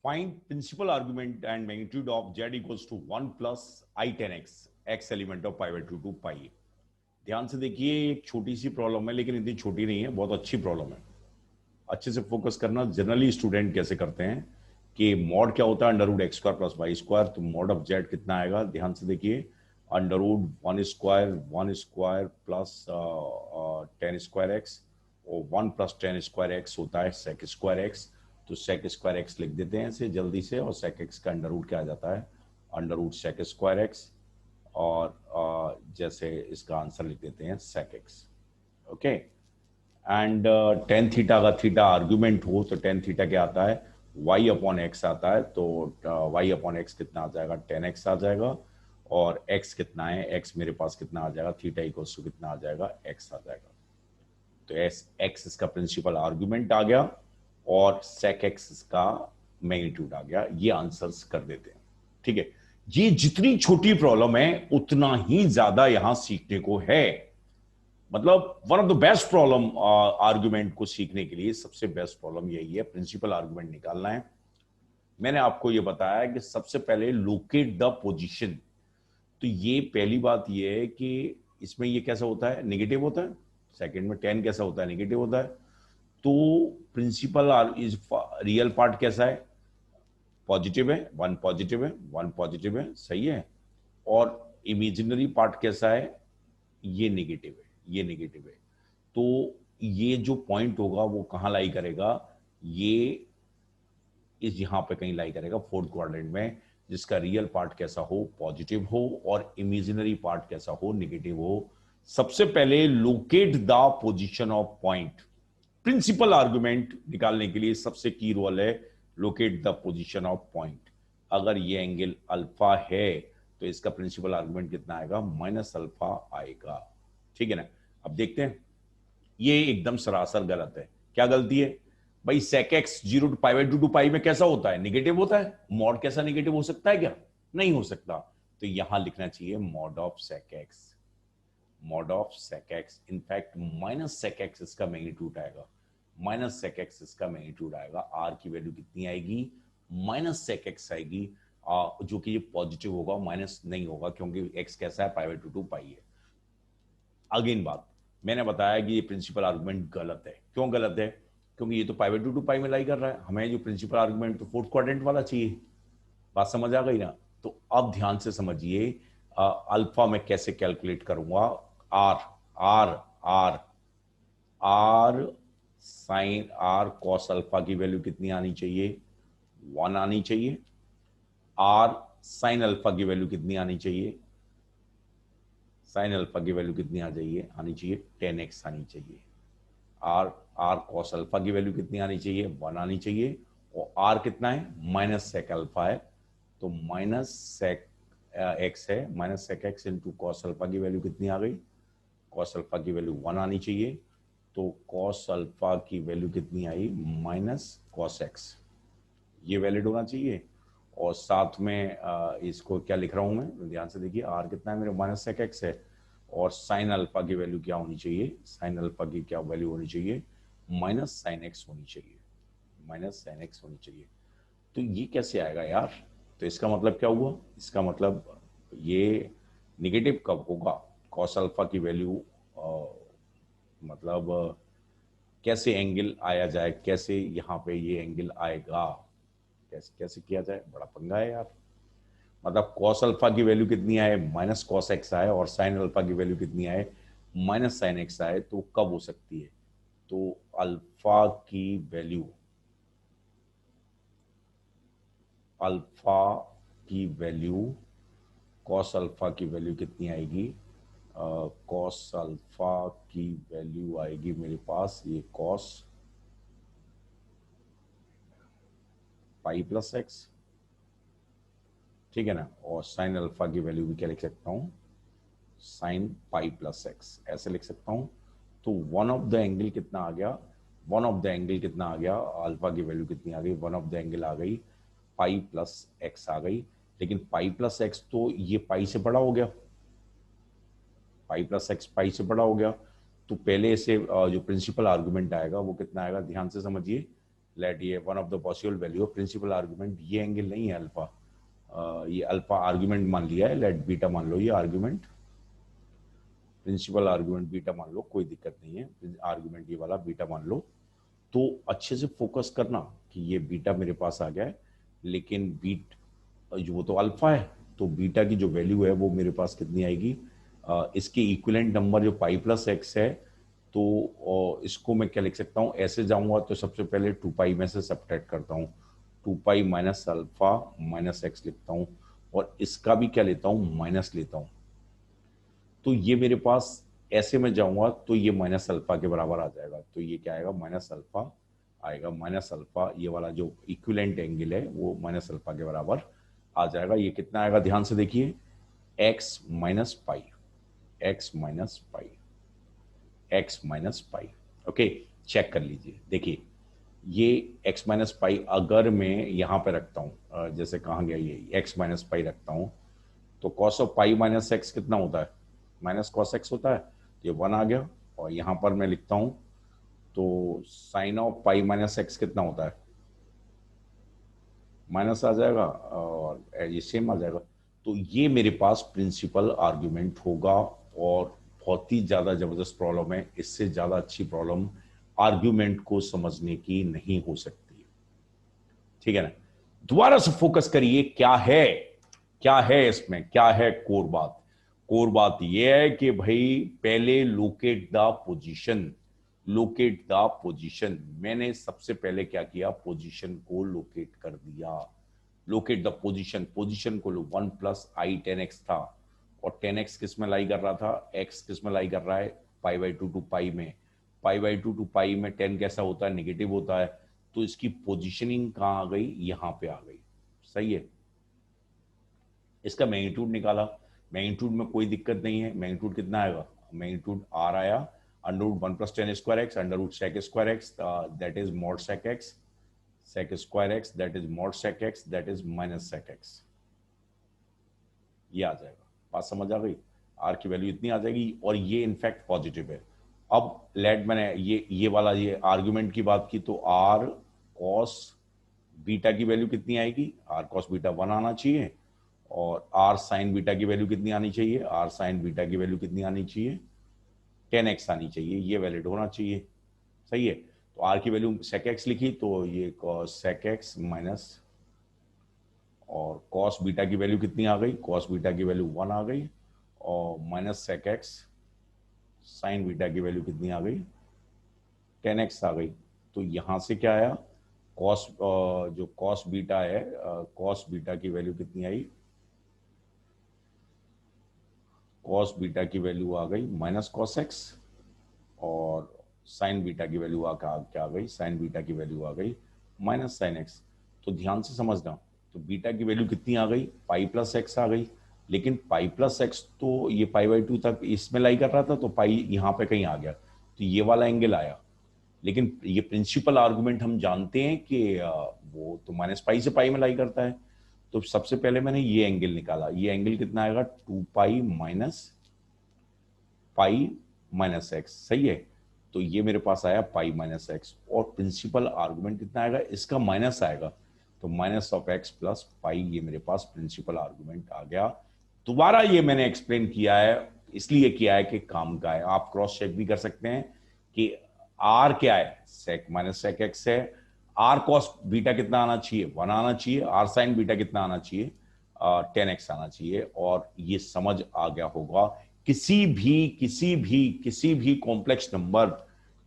Find principal argument and magnitude of z equals to 1 plus I 10x x element of pi by two pi. ध्यान से देखिए, एक छोटी सी problem है लेकिन इतनी छोटी नहीं है, बहुत अच्छी प्रॉब्लम है। अच्छे से फोकस करना। जनरली स्टूडेंट कैसे करते हैं कि मॉड क्या होता है, under root X square plus Y square, तो मॉड ऑफ जेड कितना आएगा। ध्यान से देखिए, under root one square plus 10 square X और 1 प्लस 10 स्क्वायर एक्स होता है सेक स्क्वायर एक्स। तो सेक स्क्वायर एक्स लिख देते हैं इसे जल्दी से, और सेक एक्स का अंडर रूट क्या आ जाता है, under root sec square X, और जैसे इसका आंसर लिख देते हैं sec X. Okay, and tan theta का थीटा आर्ग्यूमेंट हो तो टेन थीटा क्या आता है, वाई अपॉन एक्स आता है। तो वाई अपॉन एक्स कितना आ जाएगा, 10x आ जाएगा, और x कितना है, x मेरे पास कितना आ जाएगा, थीटा इक्वल्स टू कितना आ जाएगा, x आ जाएगा। तो x इसका प्रिंसिपल आर्ग्यूमेंट आ गया और sec x इसका मैग्नीट्यूड आ गया। ये आंसर्स कर देते हैं। ठीक है, ये जितनी छोटी प्रॉब्लम है उतना ही ज्यादा यहां सीखने को है। मतलब one of the best problem argument को सीखने के लिए सबसे बेस्ट प्रॉब्लम यही है, प्रिंसिपल आर्गुमेंट निकालना है। मैंने आपको यह बताया कि सबसे पहले लोकेट द पोजीशन। तो ये पहली बात ये है कि इसमें ये कैसा होता है, नेगेटिव होता है। सेकंड में 10 कैसा होता है, नेगेटिव होता है। तो प्रिंसिपल इज रियल पार्ट कैसा है, पॉजिटिव है, वन पॉजिटिव है, वन पॉजिटिव है, सही है। और इमेजिनरी पार्ट कैसा है, ये नेगेटिव है, ये नेगेटिव है। तो ये जो पॉइंट होगा वो कहां लाई करेगा, ये इस यहां पे कहीं लाई करेगा फोर्थ क्वाड्रेंट में, जिसका रियल पार्ट कैसा हो, पॉजिटिव हो, और इमेजिनरी पार्ट कैसा हो, नेगेटिव हो। सबसे पहले locate the position of point. Principal argument निकालने के लिए सबसे की रोल है locate the position of point. अगर ये एंगल अल्फा है तो इसका प्रिंसिपल आर्गुमेंट कितना आएगा, माइनस अल्फा आएगा। ठीक है ना। अब देखते हैं, ये एकदम सरासर गलत है। क्या गलती है भाई, sec x 0 two pi by two pi में कैसा होता है, नेगेटिव होता है। मॉड कैसा नेगेटिव हो सकता है क्या, नहीं हो सकता। तो यहां लिखना चाहिए mod of sec X, mod of sec X. In fact minus sec X इसका मैग्नीट्यूड आएगा, माइनस सेक एक्स इसका मैग्नीट्यूड आएगा। आर की वैल्यू कितनी आएगी, माइनस सेक एक्स आएगी, जो कि ये पॉजिटिव होगा, माइनस नहीं होगा क्योंकि एक्स कैसा है, पाई बाई टू पाई है। अगेन बात, मैंने बताया कि ये प्रिंसिपल आर्गुमेंट गलत है। क्यों गलत है, क्योंकि ये तो पाई बाई टू पाई में लाई कर रहा है। हमें जो प्रिंसिपल आर्गुमेंट तो फोर्थ क्वाड्रेंट वाला चाहिए। बात समझ आ गई ना। तो अब ध्यान से समझिए, अल्फा में कैसे कैलकुलेट करूंगा, R R R R sine R cos alpha की वैल्यू कितनी आनी चाहिए, 1 आनी चाहिए। आर साइन अल्फा की वैल्यू कितनी आनी चाहिए, साइन अल्फा की वैल्यू कितनी आनी चाहिए 10x आनी चाहिए। आर आर कॉस अल्फा की वैल्यू कितनी आनी चाहिए, 1 आनी चाहिए। और आर कितना है, माइनस सेक अल्फा है, तो माइनस सेक एक्स है, minus sec X into cos alpha की वैल्यू कितनी आ गई, कॉस अल्फा की वैल्यू 1 आनी चाहिए। तो कॉस अल्फा की वैल्यू कितनी आई, माइनस कॉस एक्स, ये वैलिड होना चाहिए। और साथ में इसको क्या लिख रहा हूं मैं, ध्यान से देखिए, आर कितना है मेरे, माइनस सेक एक्स है। और साइन अल्फा की वैल्यू क्या होनी चाहिए, साइन अल्फा की क्या वैल्यू होनी चाहिए, माइनस साइन एक्स होनी चाहिए, माइनस साइन एक्स होनी चाहिए। तो ये कैसे आएगा यार, तो इसका मतलब क्या हुआ, इसका मतलब ये निगेटिव कब होगा, कॉस अल्फा की वैल्यू, मतलब कैसे एंगल आया जाए, कैसे यहाँ पे ये एंगल आएगा, कैसे कैसे किया जाए, बड़ा पंगा है यार। मतलब कॉस अल्फा की वैल्यू कितनी आए, माइनस कॉस एक्स आए, और साइन अल्फा की वैल्यू कितनी आए, माइनस साइन एक्स आए, तो कब हो सकती है, तो अल्फा की वैल्यू, अल्फा की वैल्यू, कॉस अल्फा की वैल्यू कितनी आएगी, कॉस अल्फा की वैल्यू आएगी मेरे पास, ये कॉस पाई प्लस एक्स, ठीक है ना। और साइन अल्फा की वैल्यू भी क्या लिख सकता हूं, साइन पाई प्लस एक्स, ऐसे लिख सकता हूं। तो वन ऑफ द एंगल कितना आ गया, वन ऑफ द एंगल कितना आ गया, अल्फा की वैल्यू कितनी आ गई, वन ऑफ द एंगल आ गई पाई प्लस एक्स आ गई। लेकिन पाई प्लस एक्स तो ये पाई से बड़ा हो गया, पाई प्लस एक्स पाई से बड़ा हो गया। तो पहले से जो प्रिंसिपल आर्गुमेंट आएगा वो कितना आएगा, ध्यान से समझिए, लेट ये one of the possible value of principal argument, ये एंगल नहीं है अल्फा, ये अल्फा आर्गुमेंट मान लिया है, लेट बीटा मान लो, ये आर्गुमेंट प्रिंसिपल आर्गुमेंट बीटा मान लो, कोई दिक्कत नहीं है, आर्गुमेंट ये वाला बीटा मान लो। तो अच्छे से फोकस करना कि ये बीटा मेरे पास आ गया है, लेकिन बीट जो वो तो अल्फा है, तो बीटा की जो वैल्यू है वो मेरे पास कितनी आएगी, इसके इक्विवेलेंट नंबर जो पाई प्लस एक्स है, तो इसको मैं क्या लिख सकता हूँ, ऐसे जाऊंगा तो सबसे पहले 2 पाई में से सब्ट्रैक्ट करता हूँ, 2 pi minus alpha minus x लिखता हूँ, और इसका भी क्या लेता हूँ, माइनस लेता हूँ। तो ये मेरे पास ऐसे में जाऊंगा तो ये माइनस अल्फा के बराबर आ जाएगा, तो ये क्या आएगा, माइनस अल्फा आएगा, माइनस अल्फा, ये वाला जो इक्विवेलेंट एंगल है वो माइनस अल्फा के बराबर आ जाएगा। ये कितना आएगा, ध्यान से देखिए, X minus pi, X minus pi, X minus pi. Okay, check कर लीजिए, देखिए ये x माइनस पाई अगर मैं यहाँ पे रखता हूँ, जैसे कहाँ गया ये x माइनस पाई रखता हूँ, तो cos of pi minus X कितना होता है, माइनस कॉस एक्स होता है, ये 1 आ गया। और यहाँ पर मैं लिखता हूँ तो sine of pi minus X कितना होता है, माइनस आ जाएगा, और ये सेम आ जाएगा। तो ये मेरे पास प्रिंसिपल आर्ग्यूमेंट होगा, और बहुत ही ज्यादा जबरदस्त प्रॉब्लम है, इससे ज्यादा अच्छी प्रॉब्लम आर्ग्यूमेंट को समझने की नहीं हो सकती। ठीक है ना, दोबारा से फोकस करिए, क्या है, क्या है इसमें, क्या है कोर बात, कोर बात यह है कि भाई पहले locate the position, locate the position. मैंने सबसे पहले क्या किया, पोजीशन को लोकेट कर दिया, लोकेट द पोजीशन, पोजीशन को लो, 1 प्लस आई 10x था, और 10x किस में लाई कर रहा था, x किस में लाई कर रहा है, पाई बाई टू टू पाई में, पाई बाई टू टू पाई में 10 कैसा होता है, नेगेटिव होता है, तो इसकी पोजीशनिंग कहां आ गई, यहां पे आ गई। सही है, इसका मैग्नीट्यूड निकाला, मैग्नीट्यूड में कोई दिक्कत नहीं है, मैग्नीट्यूड कितना आएगा, मैग्नीट्यूड आर आया, under root 1 plus 10 square X, under root sec square X, that is mod sec X, sec square X that is mod sec X, that is minus sec X, ये आ जाएगा। बात समझ आ गई, are की value इतनी आ जाएगी, और ये इनफैक्ट पॉजिटिव है। अब लेट मैंने ये वाला ये आर्गुमेंट की बात की, तो आर कॉस बीटा की वैल्यू कितनी आएगी, आर कॉस बीटा 1 आना चाहिए, और आर साइन बीटा की वैल्यू कितनी आनी चाहिए, आर साइन बीटा की वैल्यू कितनी आनी चाहिए, 10x आनी चाहिए, ये वैलिड होना चाहिए। सही है, तो आर की वैल्यू सेक एक्स लिखी, तो ये कॉस सेक एक्स माइनस, और कॉस बीटा की वैल्यू कितनी आ गई, कॉस बीटा की वैल्यू 1 आ गई, और minus sec X sine beta की वैल्यू कितनी आ गई, 10x आ गई। तो यहां से क्या आया, कॉस जो कॉस बीटा है, कॉस बीटा की वैल्यू कितनी आई, कॉस बीटा की वैल्यू आ गई माइनस कॉस एक्स, और साइन बीटा की वैल्यू क्या आ गई, साइन बीटा की वैल्यू आ गई माइनस साइन एक्स। तो ध्यान से समझना, तो बीटा की वैल्यू कितनी आ गई, पाई प्लस एक्स आ गई, लेकिन पाई प्लस एक्स तो ये पाई बाई 2 तक इसमें लाई कर रहा था, तो पाई यहाँ पे कहीं आ गया, तो ये वाला एंगल आया। लेकिन ये प्रिंसिपल आर्गुमेंट हम जानते हैं कि वो तो माइनस पाई से पाई में लाई करता है। तो सबसे पहले मैंने ये एंगल निकाला, ये एंगल कितना आएगा, 2 pi minus pi minus x. सही है, तो ये मेरे पास आया पाई माइनस एक्स, और प्रिंसिपल आर्गुमेंट कितना आएगा, इसका माइनस आएगा, तो minus of x plus pi, ये मेरे पास प्रिंसिपल आर्गुमेंट आ गया। दोबारा ये मैंने एक्सप्लेन किया है, इसलिए किया है कि काम का है, आप क्रॉस चेक भी कर सकते हैं कि आर क्या है, सेक माइनस सेक एक्स है, आर कॉस बीटा कितना आना चाहिए, 1 आना चाहिए, आर साइन बीटा कितना आना चाहिए, 10x आना चाहिए। और ये समझ आ गया होगा, किसी भी कॉम्प्लेक्स नंबर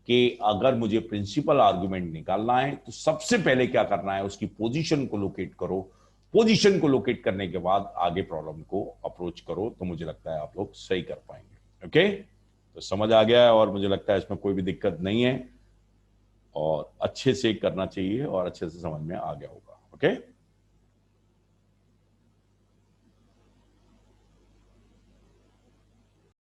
के अगर मुझे प्रिंसिपल आर्गुमेंट निकालना है, तो सबसे पहले क्या करना है, उसकी पोजीशन को लोकेट करो, पोजीशन को लोकेट करने के बाद आगे प्रॉब्लम को अप्रोच करो, तो मुझे लगता है आप लोग सही कर पाएंगे। ओके, तो समझ आ गया है, और मुझे लगता है इसमें कोई भी दिक्कत नहीं है, और अच्छे से करना चाहिए, और अच्छे से समझ में आ गया होगा। ओके।